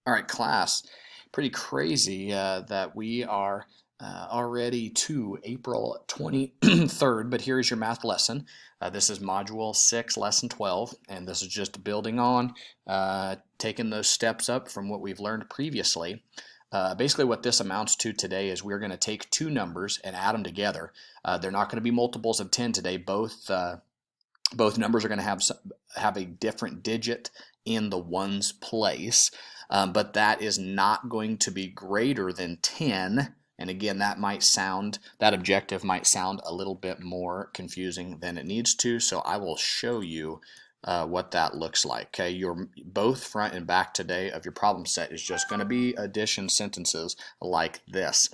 All right, class. Pretty crazy that we are already to April 23rd, but here's your math lesson. This is Module 6, Lesson 12, and this is just building on, taking those steps up from what we've learned previously. Basically what this amounts to today is we're going to take two numbers and add them together. They're not going to be multiples of 10 today. Both numbers are going to have a different digit in the ones place, but that is not going to be greater than 10. And again, that objective might sound a little bit more confusing than it needs to, so I will show you what that looks like. Okay, your both front and back today of your problem set is just going to be addition sentences like this.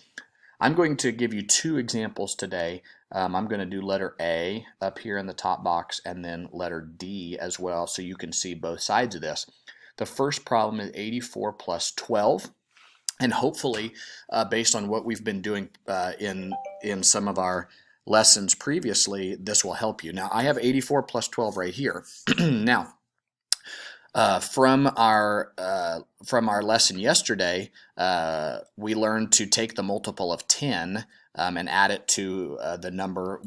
I'm going to give you two examples today. I'm going to do letter A up here in the top box and then letter D as well, so you can see both sides of this. The first problem is 84 plus 12, and hopefully based on what we've been doing in some of our lessons previously, this will help you. Now I have 84 plus 12 right here. Now from our lesson yesterday, we learned to take the multiple of 10 and add it to the number,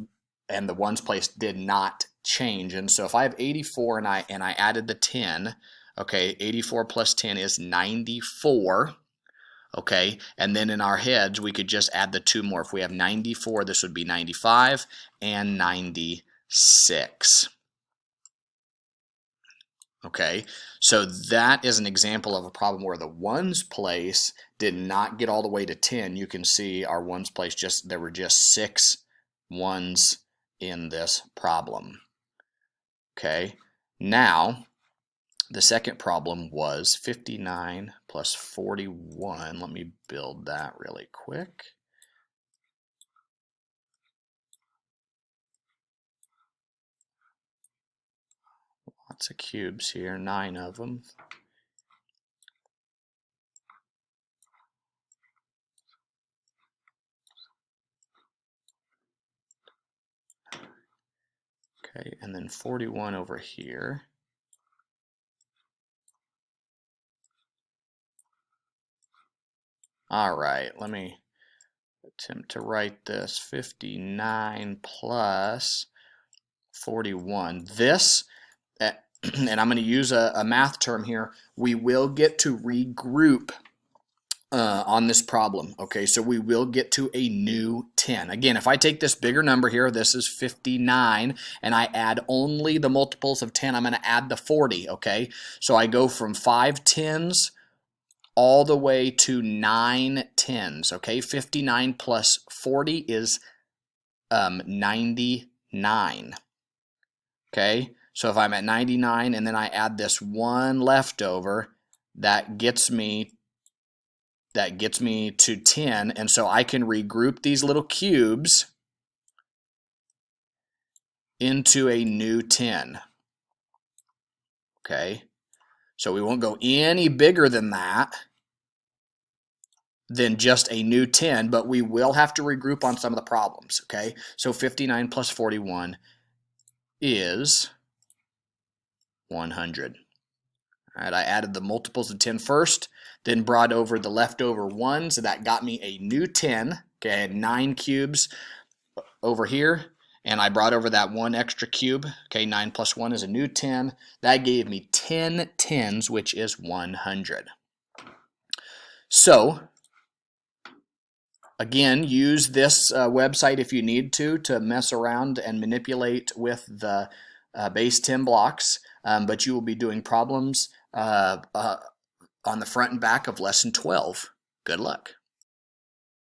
and the ones place did not change. And so if I have 84 and I added the 10, okay, 84 plus 10 is 94. Okay, and then in our heads we could just add the two more. If we have 94, this would be 95 and 96. Okay, so that is an example of a problem where the ones place did not get all the way to 10. You can see our ones place, there were just 6 ones in this problem. Okay, now the second problem was 59 plus 41. Let me build that really quick. Lots of cubes here, 9 of them. Okay, and then 41 over here. All right, let me attempt to write this. 59 plus 41. This, and I'm going to use a math term here, we will get to regroup on this problem. Okay, so we will get to a new 10. Again, if I take this bigger number here, this is 59, and I add only the multiples of 10, I'm going to add the 40. Okay, so I go from 5 tens all the way to 9 tens. Okay, 59 plus 40 is 99. Okay, so if I'm at 99 and then I add this one leftover, that gets me to 10, and so I can regroup these little cubes into a new 10. Okay, so we won't go any bigger than just a new 10, but we will have to regroup on some of the problems. Okay, so 59 plus 41 is 100. All right, I added the multiples of 10 first, then brought over the leftover ones, so that got me a new 10. Okay, I had 9 cubes over here, and I brought over that one extra cube. Okay, 9 plus 1 is a new 10. That gave me 10 tens, which is 100. So, again, use this website if you need to mess around and manipulate with the base 10 blocks, but you will be doing problems on the front and back of Lesson 12. Good luck.